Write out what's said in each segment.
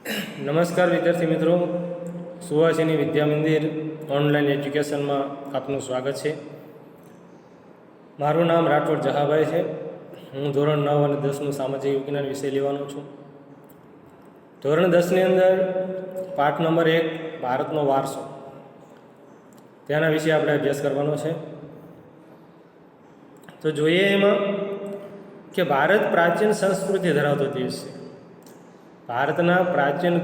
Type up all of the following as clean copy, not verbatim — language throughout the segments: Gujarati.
નમસ્કાર વિદ્યાર્થી મિત્રો, સુહાસિની વિદ્યા મંદિર ઓનલાઈન એજ્યુકેશનમાં આપનું સ્વાગત છે. મારું નામ રાઠોડ જહાભાઈ છે. હું ધોરણ 9 અને 10નું સામાજિક વિજ્ઞાન વિષય લેવાનો છું. ધોરણ 10ની અંદર પાઠ નંબર 1 ભારતનો વારસો, તેના વિશે આપણે અભ્યાસ કરવાનો છે. તો જોઈએ એમાં કે ભારત પ્રાચીન સંસ્કૃતિ ધરાવતો દેશ છે. ભારતના પ્રાચીન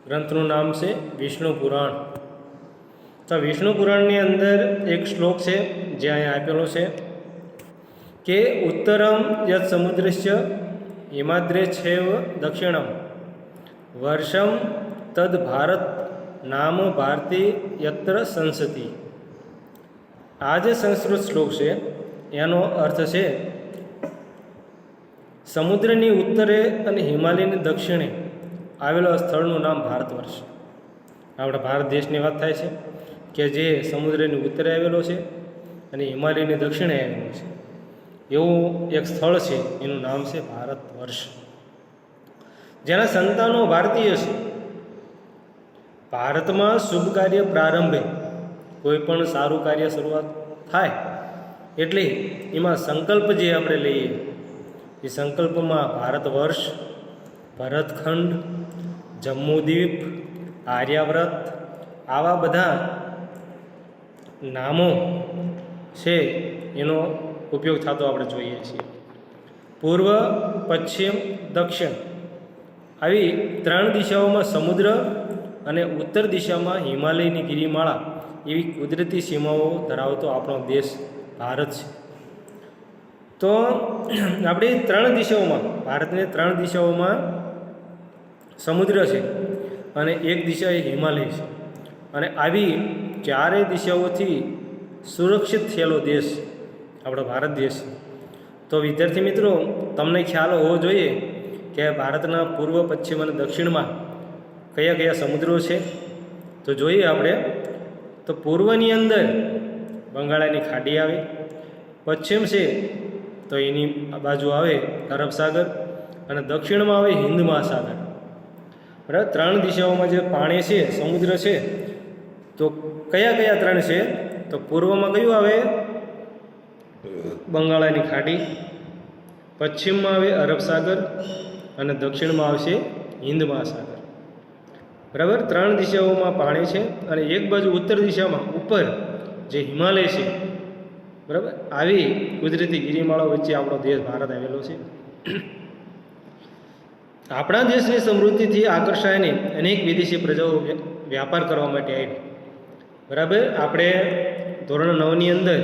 ગ્રંથનું નામ છે વિષ્ણુ પુરાણ. તો વિષ્ણુ પુરાણની અંદર એક શ્લોક છે જે અહીંયા આપેલો છે કે ઉત્તરમ યત સમુદ્રસ્ય હિમાદ્રે છેવ દક્ષિણમ વર્ષમ તદ ભારત નામ ભારતી યત્ર સંસતિ. આ જે સંસ્કૃત શ્લોક છે એનો અર્થ છે સમુદ્રની ઉત્તરે અને હિમાલયની દક્ષિણે આવેલા સ્થળનું નામ ભારત વર્ષ. આપણા ભારત દેશની વાત થાય છે કે જે સમુદ્રની ઉત્તરે આવેલો છે અને હિમાલયની દક્ષિણે આવેલું છે એવું એક સ્થળ છે, એનું નામ છે ભારત વર્ષ. જેના સંતાનો ભારતીય છે. ભારતમાં શુભ કાર્ય પ્રારંભે, કોઈ પણ સારું કાર્ય શરૂઆત થાય એટલે એમાં સંકલ્પ જે આપણે લઈએ એ સંકલ્પમાં ભારત વર્ષ, ભરતખંડ, જમ્મુદ્વીપ, આર્યાવ્રત આવા બધા નામો છે એનો ઉપયોગ થતો આપણે જોઈએ છીએ. પૂર્વ, પશ્ચિમ, દક્ષિણ આવી 3 દિશાઓમાં સમુદ્ર અને ઉત્તર દિશામાં હિમાલયની ગિરિમાળા એવી કુદરતી સીમાઓ ધરાવતો આપણો દેશ ભારત છે. તો આપણી 3 દિશાઓમાં, ભારતની 3 દિશાઓમાં સમુદ્ર છે અને એક દિશા એ હિમાલય છે, અને આવી 4 દિશાઓથી સુરક્ષિત થયેલો દેશ આપણો ભારત દેશ છે. તો વિદ્યાર્થી મિત્રો, તમને ખ્યાલ હોવો જોઈએ કે ભારતના પૂર્વ, પશ્ચિમ અને દક્ષિણમાં કયા કયા સમુદ્રો છે. તો જોઈએ આપણે. તો પૂર્વની અંદર બંગાળાની ખાડી આવે, પશ્ચિમ છે તો એની બાજુ આવે અરબ સાગર, અને દક્ષિણમાં આવે હિન્દ મહાસાગર. બરાબર, 3 દિશાઓમાં જે પાણી છે, સમુદ્ર છે, તો કયા કયા 3 છે? તો પૂર્વમાં કયું આવે? બંગાળાની ખાડી, પશ્ચિમમાં આવે અરબ સાગર અને દક્ષિણમાં આવશે હિન્દ મહાસાગર. બરાબર, 3 દિશાઓમાં પાણી છે અને એક બાજુ ઉત્તર દિશામાં ઉપર જે હિમાલય છે, બરાબર, આવી કુદરતી ગિરિમાળાઓ વચ્ચે આપણો દેશ ભારત આવેલો છે. આપણા દેશની સમૃદ્ધિથી આકર્ષાઈને અનેક વિદેશી પ્રજાઓ વ્યાપાર કરવા માટે આવી. બરાબર, આપણે ધોરણ 9ની અંદર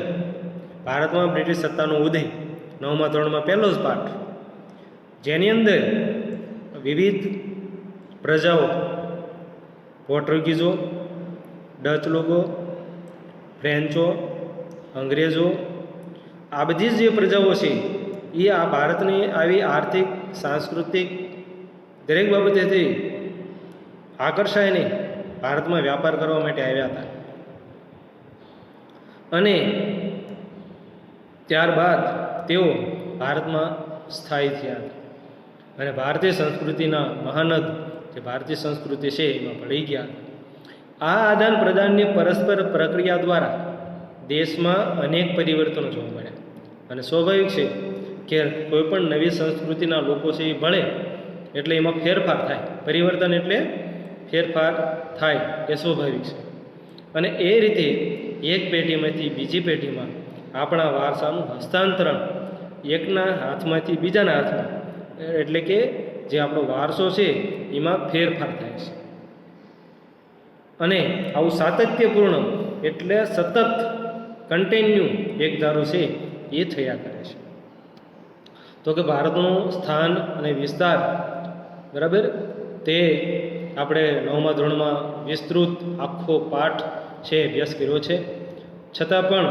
ભારતમાં બ્રિટિશ સત્તાનો ઉદય 9મા ધોરણમાં પહેલો જ પાઠ, જેની અંદર વિવિધ પ્રજાઓ, પોર્ટુગીઝો, ડચ લોકો, ફ્રેન્ચો, અંગ્રેજો, આ બધી જ જે પ્રજાઓ છે એ આ ભારતની આવી આર્થિક, સાંસ્કૃતિક દરેક બાબતેથી આકર્ષાઈને ભારતમાં વ્યાપાર કરવા માટે આવ્યા હતા. અને ત્યારબાદ તેઓ ભારતમાં સ્થાયી થયા હતા અને ભારતીય સંસ્કૃતિના મહાનદ જે ભારતીય સંસ્કૃતિ છે એમાં ભળી ગયા. આ આદાન પ્રદાનની પરસ્પર પ્રક્રિયા દ્વારા દેશમાં અનેક પરિવર્તનો જોવા મળ્યા. અને સ્વાભાવિક છે કે કોઈ પણ નવી સંસ્કૃતિના લોકો છે એ ભળે એટલે એમાં ફેરફાર થાય. પરિવર્તન એટલે ફેરફાર થાય, એ સ્વાભાવિક છે. અને એ રીતે એક પેઢીમાંથી બીજી પેઢીમાં આપણા વારસાનું હસ્તાંતરણ એકના હાથમાંથી બીજાના હાથમાં, એટલે કે જે આપણો વારસો છે એમાં ફેરફાર થાય છે. અને આવું સાતત્યપૂર્ણ એટલે સતત કન્ટિન્યુ એક ધારું છે એ થયા કરે છે. તો કે ભારતનું સ્થાન અને વિસ્તાર, બરાબર, તે આપણે 9મા ધોરણમાં વિસ્તૃત આખો પાઠ છે અભ્યાસ કર્યો છે. છતાં પણ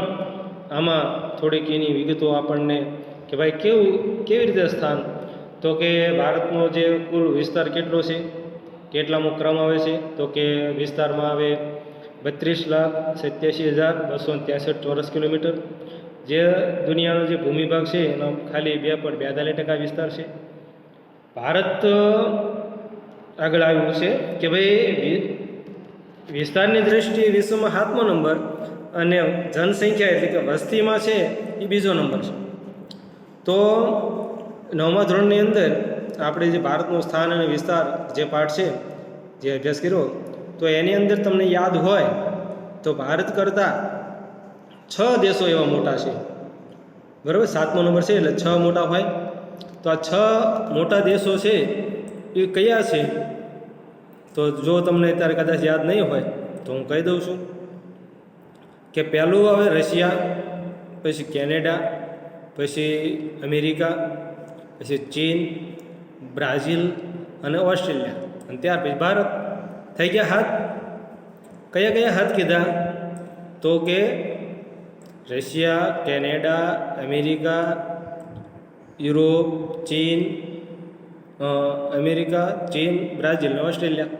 આમાં થોડીક એની વિગતો આપણને કે ભાઈ કેવી રીતે સ્થાન, તો કે ભારતનો જે કુલ વિસ્તાર કેટલો છે, કેટલામો ક્રમ આવે છે? તો કે વિસ્તારમાં આવે 32,87,263 ચોરસ કિલોમીટર. જે દુનિયાનો જે ભૂમિભાગ છે એનો ખાલી 2.42% વિસ્તાર છે. ભારત આગળ આવ્યું છે કે ભાઈ વિસ્તારની દૃષ્ટિએ વિશ્વમાં 7મો નંબર અને જનસંખ્યા એટલે કે વસ્તીમાં છે એ બીજો નંબર છે. તો 9મા ધોરણની અંદર આપણે જે ભારતનું સ્થાન અને વિસ્તાર જે પાઠ છે જે અભ્યાસ કર્યો, તો એની અંદર તમને યાદ હોય તો ભારત કરતાં 6 દેશો એવા મોટા છે, બરાબર. 7મો નંબર છે એટલે 6 મોટા હોય. તો આ 6 મોટા દેશો છે એ કયા છે? તો જો તમને અત્યારે કદાચ યાદ નહીં હોય તો હું કહી દઉં છું કે પહેલું આવે રશિયા, પછી કેનેડા, પછી અમેરિકા, પછી ચીન, બ્રાઝિલ અને ઓસ્ટ્રેલિયા, અને ત્યાર પછી ભારત. થઈ ગયા 7. કયા કયા 7 કીધા? તો કે રશિયા, કેનેડા, અમેરિકા, યુરોપ, ચીન, અમેરિકા, ચીન, બ્રાઝિલ અને ઓસ્ટ્રેલિયા.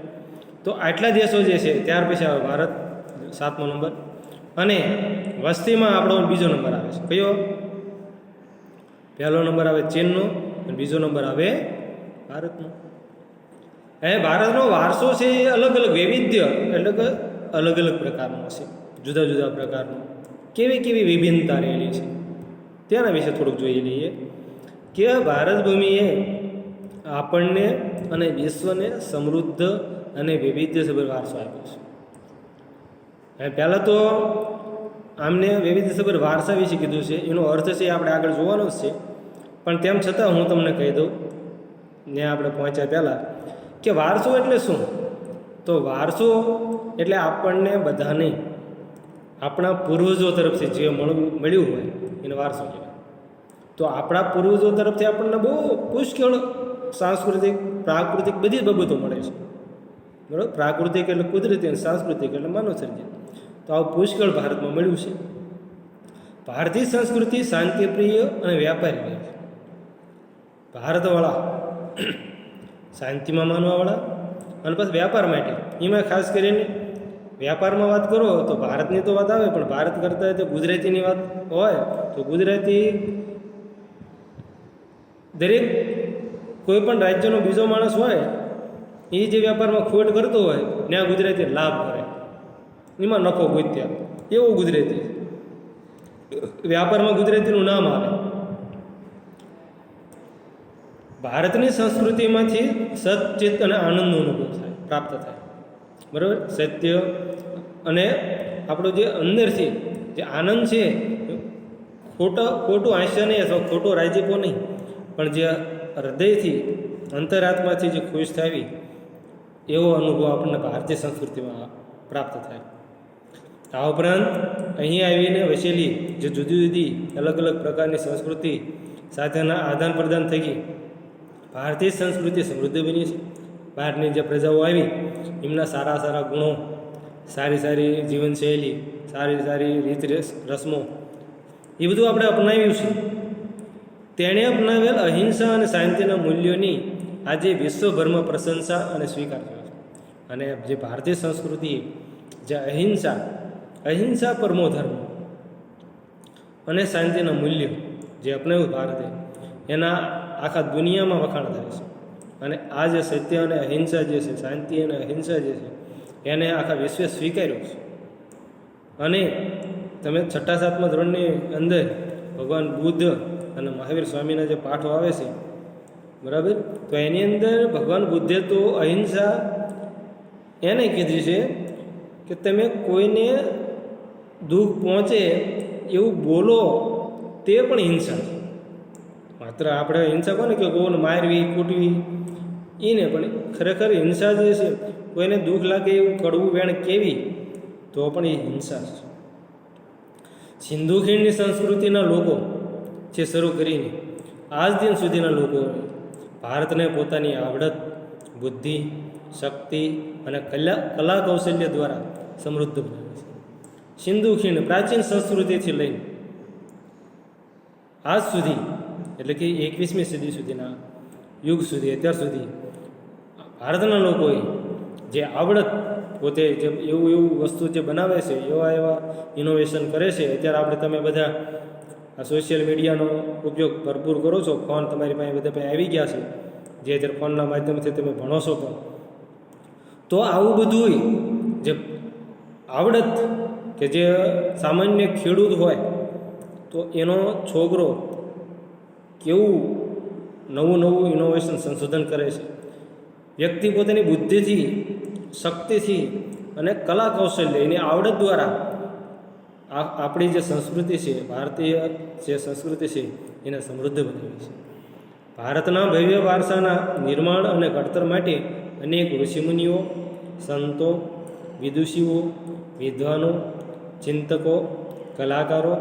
તો આટલા દેશો જે છે, ત્યાર પછી આવે ભારત 7મો નંબર. અને વસ્તીમાં આપણો બીજો નંબર આવે છે. કયો? પહેલો નંબર આવે ચીનનો અને બીજો નંબર આવે ભારતનો. ભારતનો વારસો છે એ અલગ અલગ વૈવિધ્ય એટલે કે અલગ અલગ પ્રકારનો છે, જુદા જુદા પ્રકારનો. કેવી કેવી વિભિન્નતા રહેલી છે તેના વિશે થોડુંક જોઈ લઈએ કે ભારત ભૂમિએ આપણને અને વિશ્વને સમૃદ્ધ અને વૈવિધ્યસભર વારસો આપ્યો છે. પહેલાં તો આમને વૈવિધ્યસભર વારસા વિશે કીધું છે, એનો અર્થ છે આપણે આગળ જોવાનો જ છે, પણ તેમ છતાં હું તમને કહી દઉં ને આપણે પહોંચ્યા પહેલાં કે વારસો એટલે શું? તો વારસો એટલે આપણને બધાને આપણા પૂર્વજો તરફથી જે મળ્યું હોય એને વારસો કહેવાય. તો આપણા પૂર્વજો તરફથી આપણને બહુ પુષ્કળ સાંસ્કૃતિક, પ્રાકૃતિક બધી જ બાબતો મળે છે, બરાબર. પ્રાકૃતિક એટલે કુદરતી અને સાંસ્કૃતિક એટલે માનવસર્જિત. તો આવું પુષ્કળ ભારતમાં મળ્યું છે. ભારતીય સંસ્કૃતિ શાંતિપ્રિય અને વ્યાપારી રહે છે. ભારતવાળા શાંતિમાં માનવાવાળા અને પછી વ્યાપાર માટે. એમાં ખાસ કરીને વ્યાપારમાં વાત કરો તો ભારતની તો વાત આવે, પણ ભારત કરતાં તો ગુજરાતીની વાત હોય તો ગુજરાતી દરેક કોઈ પણ રાજ્યનો બીજો માણસ હોય એ જે વ્યાપારમાં ખોટ કરતો હોય ત્યાં ગુજરાતી લાભ કરે, એમાં નફો ગોત્યા, એવું ગુજરાતી. વ્યાપારમાં ગુજરાતીનું નામ આવે. ભારતની સંસ્કૃતિમાંથી સચિત અને આનંદનો અનુભવ થાય, પ્રાપ્ત થાય, બરાબર. સત્ય અને આપણો જે અંદરથી જે આનંદ છે, ખોટું હાસ્ય નહીં અથવા ખોટો રાજીપો નહીં, પણ જે હૃદયથી અંતરાત્માથી જે ખુશ થાવી એવો અનુભવ આપણને ભારતીય સંસ્કૃતિમાં પ્રાપ્ત થાય. આ ઉપરાંત અહીં આવીને વસેલી જે જુદી જુદી અલગ અલગ પ્રકારની સંસ્કૃતિ સાથેના આદાન પ્રદાન થકી ભારતીય સંસ્કૃતિ સમૃદ્ધ બની છે. બહારની જે પ્રજાઓ આવી એમના સારા સારા ગુણો, સારી સારી જીવનશૈલી, સારી સારી રીત રસમો એ બધું આપણે અપનાવ્યું છે. તેણે અપનાવેલ અહિંસા અને શાંતિના મૂલ્યોની આજે વિશ્વભરમાં પ્રશંસા અને સ્વીકાર થયો છે. અને જે ભારતીય સંસ્કૃતિ જે અહિંસા પરમો ધર્મ અને શાંતિના મૂલ્યો જે અપનાવ્યું ભારતે, એના આખા દુનિયામાં વખાણ થાય છે. અને આ જે સત્ય અને અહિંસા જે છે, શાંતિ અને અહિંસા જે છે, એને આખા વિશ્વે સ્વીકાર્યું છે. અને તમે 6-7મા ધોરણની અંદર ભગવાન બુદ્ધ અને મહાવીર સ્વામીના જે પાઠો આવે છે, બરાબર, તો એની અંદર ભગવાન બુદ્ધે તો અહિંસા એને કીધી છે કે તમે કોઈને દુઃખ પહોંચે એવું બોલો તે પણ હિંસા છે. માત્ર આપણે હિંસા કોને કે કોઈને મારવી, કૂટવી એને, પણ ખરેખર હિંસા જે છે કોઈને દુઃખ લાગે એવું કડવું વેણ કેવી તો પણ એ હિંસા છે. સિંધુ ખીણની સંસ્કૃતિના લોકો જે શરૂ કરીને આજ દિન સુધીના લોકો ભારતને પોતાની આવડત, બુદ્ધિ, શક્તિ અને કલા કૌશલ્ય દ્વારા સમૃદ્ધ બનાવે છે. સિંધુ ખીણ પ્રાચીન સંસ્કૃતિથી લઈને આજ સુધી એટલે કે 21મી સદી સુધીના યુગ સુધી, અત્યાર સુધી ભારતના લોકોએ જે આવડત પોતે જે એવું વસ્તુ જે બનાવે છે, એવા ઇનોવેશન કરે છે. અત્યારે આપણે તમે બધા આ સોશિયલ મીડિયાનો ઉપયોગ ભરપૂર કરો છો, ફોન તમારી પાસે બધા પાસે આવી ગયા છે, જે અત્યારે ફોનના માધ્યમથી તમે ભણો છો પણ તો આવું બધું જે આવડત કે જે સામાન્ય ખેડૂત હોય તો એનો છોકરો કેવું નવું નવું ઇનોવેશન સંશોધન કરે છે. વ્યક્તિ પોતાની બુદ્ધિથી, શક્તિથી અને કલા કૌશલ્ય એની આવડત દ્વારા આપણી જે સંસ્કૃતિ છે, ભારતીય જે સંસ્કૃતિ છે એને સમૃદ્ધ બનાવી છે. ભારતના ભવ્ય વારસાના નિર્માણ અને ઘડતર માટે અનેક ઋષિમુનિઓ, સંતો, વિદુષીઓ, વિદ્વાનો, ચિંતકો, કલાકારો,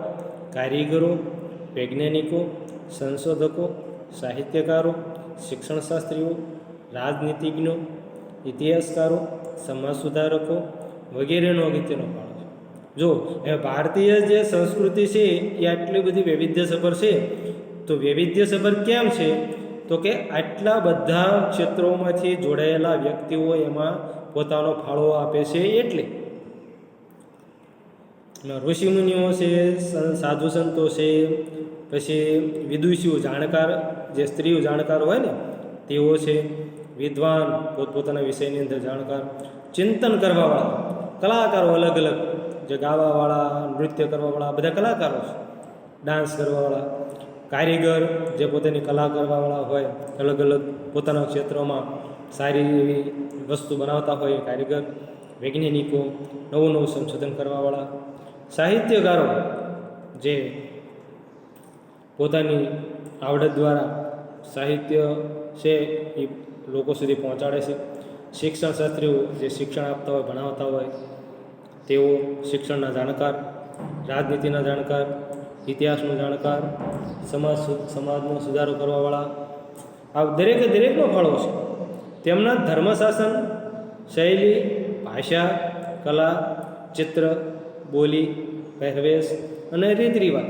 કારીગરો, વૈજ્ઞાનિકો, સંશોધકો, સાહિત્યકારો, શિક્ષણશાસ્ત્રીઓ, રાજનીતિજ્ઞો, ઇતિહાસકારો, સમાજ સુધારકો વગેરેનો અગત્યનો ફાળો છે. જો એ ભારતીય જે સંસ્કૃતિ છે એ આટલી બધી વૈવિધ્યસભર છે, તો વૈવિધ્યસભર કેમ છે? તો કે આટલા બધા ક્ષેત્રોમાંથી જોડાયેલા વ્યક્તિઓ એમાં પોતાનો ફાળો આપે છે. એટલે ઋષિમુનિઓ છે, સાધુ સંતો છે, પછી વિદુષીઓ, જાણકાર જે સ્ત્રીઓ જાણકાર હોય ને તેઓ છે, વિદ્વાન પોતપોતાના વિષયની અંદર જાણકાર, ચિંતન કરવાવાળા, કલાકારો અલગ અલગ જે ગાવાવાળા, નૃત્ય કરવાવાળા બધા કલાકારો છે, ડાન્સ કરવાવાળા, કારીગર જે પોતાની કલા કરવાવાળા હોય, અલગ અલગ પોતાના ક્ષેત્રોમાં સારી એવી વસ્તુ બનાવતા હોય એ કારીગર, વૈજ્ઞાનિકો, નવું નવું સંશોધન કરવાવાળા, સાહિત્યકારો જે પોતાની આવડત દ્વારા સાહિત્ય છે એ લોકો સુધી પહોંચાડે છે, શિક્ષણશાસ્ત્રીઓ જે શિક્ષણ આપતા હોય, ભણાવતા હોય તેઓ શિક્ષણના જાણકાર, રાજનીતિના જાણકાર, ઇતિહાસનો જાણકાર, સમાજનો સુધારો કરવાવાળા, આ દરેકનો ફાળો છે. તેમના ધર્મશાસન, શૈલી, ભાષા, કલા, ચિત્ર, બોલી, પહેરવેશ અને રીત રિવાજ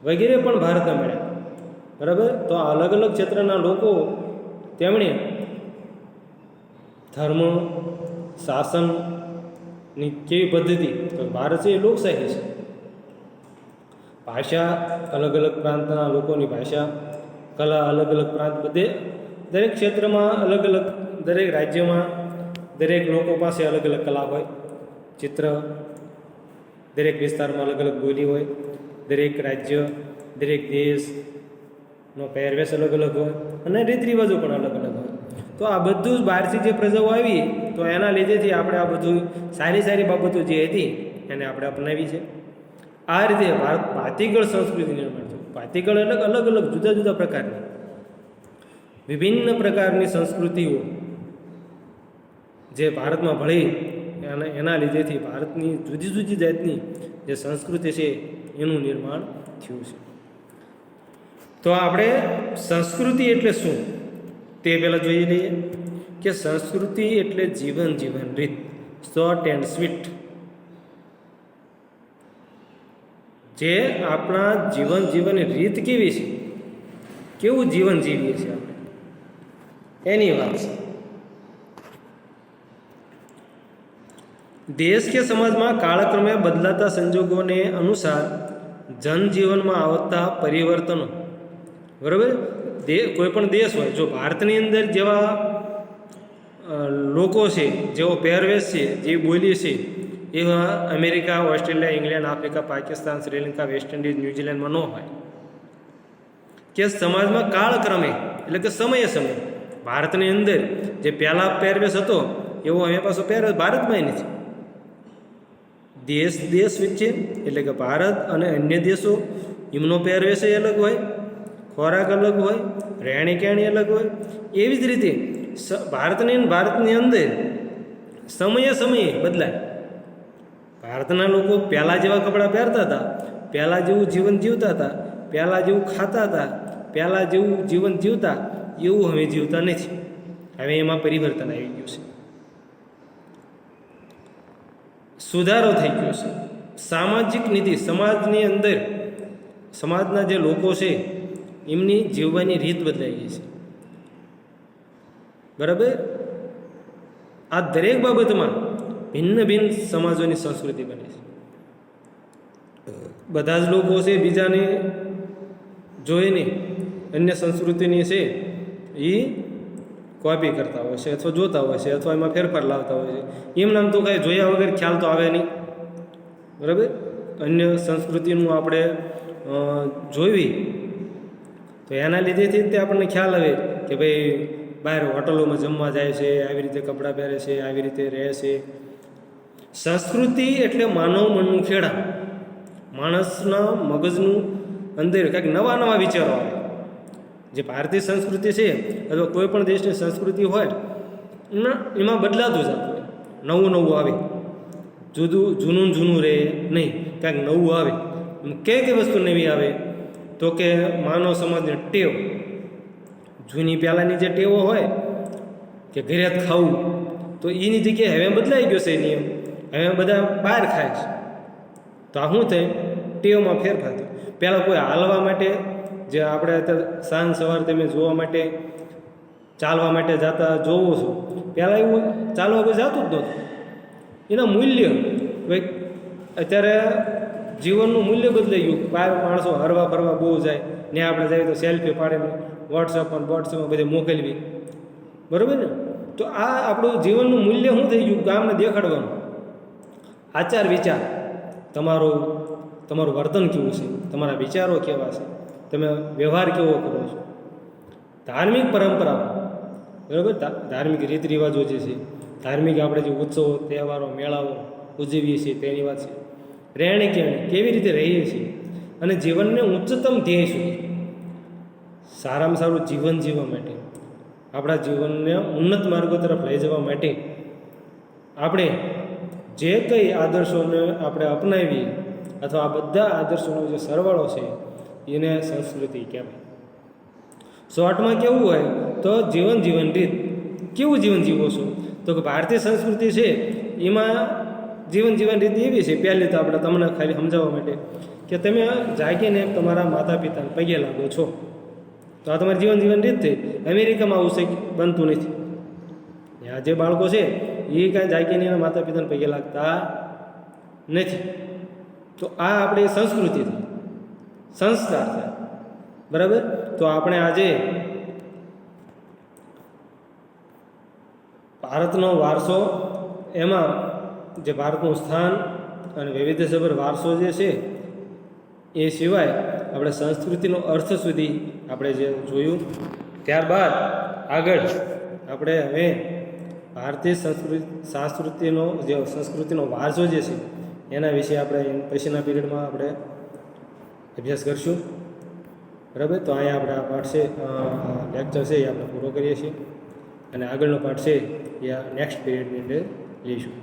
વગેરે પણ ભારતને મળ્યા. બરાબર? તો આ અલગ અલગ ક્ષેત્રના લોકો તેમણે ધર્મ, શાસનની કેવી પદ્ધતિ? તો ભારત છે એ લોકશાહી છે. ભાષા, અલગ અલગ પ્રાંતના લોકોની ભાષા, કલા, અલગ અલગ પ્રાંત, બધે દરેક ક્ષેત્રમાં અલગ અલગ, દરેક રાજ્યમાં દરેક લોકો પાસે અલગ અલગ કલા હોય, ચિત્ર, દરેક વિસ્તારમાં અલગ અલગ બોલી હોય, દરેક રાજ્ય, દરેક દેશનો પહેરવેશ અલગ અલગ હોય અને રીત રિવાજો પણ અલગ અલગ હોય. તો આ બધું જ બહારથી જે પ્રજાઓ આવી તો એના લીધેથી આપણે આ બધું સારી સારી બાબતો જે હતી એને આપણે અપનાવી છે. આ રીતે ભાતીગળ સંસ્કૃતિ નિર્માણ થયું. ભાતીગળ એટલે અલગ અલગ જુદા જુદા પ્રકારની વિભિન્ન પ્રકારની સંસ્કૃતિઓ જે ભારતમાં ભળી અને એના લીધેથી ભારતની જુદી જુદી જાતની જે સંસ્કૃતિ છે એનું નિર્માણ થયું છે. તો આપણે સંસ્કૃતિ એટલે શું તે પહેલાં જોઈ લઈએ કે સંસ્કૃતિ એટલે જીવન રીત, શોર્ટ એન્ડ સ્વીટ. જે આપણા જીવનની રીત કેવી છે, કેવું જીવન જીવીએ છીએ આપણે, એની વાત છે. દેશ કે સમાજમાં કાળક્રમે બદલાતા સંજોગોને અનુસાર જનજીવનમાં આવતા પરિવર્તનો, બરાબર? કોઈ પણ દેશ હોય, જો ભારતની અંદર જેવા લોકો છે, જેવો પહેરવેશ છે, જેવી બોલી છે, એવા America, Australia, England, Africa, Pakistan, Sri Lanka, West Indies, ન્યૂઝીલેન્ડમાં ન હોય. કે સમાજમાં કાળક્રમે એટલે કે સમયે ભારતની અંદર જે પહેલાં પહેરવેશ હતો એવો હવે પાછો પહેરવેશ ભારતમાં નથી. દેશ વચ્ચે એટલે કે ભારત અને અન્ય દેશો એમનો પહેરવેશ અલગ હોય, ખોરાક અલગ હોય, રહેણી કહેણી અલગ હોય. એવી જ રીતે ભારતની અંદર સમયે બદલાય. ભારતના લોકો પહેલાં જેવા કપડાં પહેરતા હતા, પહેલાં જેવું જીવન જીવતા હતા, પહેલાં જેવું ખાતા હતા, પહેલાં જેવું જીવન જીવતા એવું હવે જીવતા નથી. હવે એમાં પરિવર્તન આવી ગયું છે, સુધારો થઈ ગયો છે. સામાજિક નીતિ, સમાજની અંદર સમાજના જે લોકો છે એમની જીવવાની રીત બદલાઈ ગઈ છે. બરાબર? આ દરેક બાબતમાં ભિન્ન સમાજોની સંસ્કૃતિ બને છે. બધા જ લોકો છે બીજાને જોઈને અન્ય સંસ્કૃતિની છે એ કોપી કરતા હોય છે અથવા જોતા હોય છે અથવા એમાં ફેરફાર લાવતા હોય છે. એમ નામ તો કાંઈ જોયા વગર ખ્યાલ તો આવે નહીં, બરાબર. અન્ય સંસ્કૃતિનું આપણે જોઈવી તો એના લીધેથી જ તે આપણને ખ્યાલ આવે કે ભાઈ બહાર હોટલોમાં જમવા જાય છે, આવી રીતે કપડાં પહેરે છે, આવી રીતે રહે છે. સંસ્કૃતિ એટલે માનવ મનનું ખેડા, માણસના મગજનું અંદર કંઈક નવા નવા વિચારો આવે. જે ભારતીય સંસ્કૃતિ છે અથવા કોઈ પણ દેશની સંસ્કૃતિ હોય એમાં બદલાતું જતું હોય, નવું નવું આવે, જૂનું જૂનું રહે નહીં, કાંઈક નવું આવે. કઈ વસ્તુ નવી આવે તો કે માનવ સમાજની ટેવ, જૂની પહેલાંની જે ટેવો હોય કે ઘરે જ ખાવું, તો એની જગ્યાએ હવે બદલાઈ ગયો છે નિયમ, હવે બધા બહાર ખાય છે. તો આ શું થાય? ટેવમાં ફેરફાર થાય. પહેલાં કોઈ હાલવા માટે જે આપણે અત્યારે સાંજ સવાર તમે જોવા માટે ચાલવા માટે જતા જોવો છો, પહેલાં એવું ચાલવા કોઈ જતું જ નહોતું. એના મૂલ્ય ભાઈ અત્યારે જીવનનું મૂલ્ય બદલાઈ ગયું. બહાર માણસો હરવા ફરવા બહુ જાય, ને આપણે જઈએ તો સેલ્ફી પાડીને વોટ્સઅપમાં બધે મોકલવી, બરાબર ને? તો આ આપણું જીવનનું મૂલ્ય શું થઈ ગયું? ગામને દેખાડવાનું. આચાર વિચાર, તમારું વર્તન કેવું છે, તમારા વિચારો કેવા છે, તમે વ્યવહાર કેવો કરો છો, ધાર્મિક પરંપરાઓ, બરાબર, ધાર્મિક રીત રિવાજો જે છે, ધાર્મિક આપણે જે ઉત્સવો તહેવારો મેળાઓ ઉજવીએ છીએ તેની વાત છે. રહેણી કહેણી કેવી રીતે રહીએ છીએ, અને જીવનને ઉચ્ચતમ ધ્યેય સુધી સારામાં સારું જીવન જીવવા માટે, આપણા જીવનને ઉન્નત માર્ગો તરફ લઈ જવા માટે આપણે જે કંઈ આદર્શોને આપણે અપનાવીએ અથવા આ બધા આદર્શોનો જે સરવાળો છે એને સંસ્કૃતિ કહેવાય. શોર્ટમાં કેવું હોય તો જીવન રીત, કેવું જીવન જીવો છો? તો કે ભારતીય સંસ્કૃતિ છે એમાં જીવન રીત એવી છે. પહેલી તો આપણે તમને ખાલી સમજાવવા માટે કે તમે જાગીને તમારા માતા પિતાને પગે લાગો છો, તો આ તમારી જીવન રીત થઈ. અમેરિકામાં આવું છે બનતું નથી. ત્યાં જે બાળકો છે એ કાંઈ જાગીને એના માતા પિતાને પગે લાગતા નથી. તો આ આપણી સંસ્કૃતિ થઈ, સંસ્કાર છે, બરાબર. તો આપણે આજે ભારતનો વારસો, એમાં જે ભારતનું સ્થાન અને વૈવિધ્યસભર વારસો જે છે એ સિવાય આપણે સંસ્કૃતિનો અર્થ સુધી આપણે જે જોયું. ત્યારબાદ આગળ આપણે હવે ભારતીય સંસ્કૃતિનો વારસો જે છે એના વિશે આપણે પછીના પીરિયડમાં આપણે અભ્યાસ કરીશું, બરાબર. તો અહીંયા આપણે આ પાઠ છે, લેક્ચર છે એ આપણે પૂરો કરીએ છીએ, અને આગળનો પાઠ છે એ નેક્સ્ટ પીરિયડની અંદર લઈશું.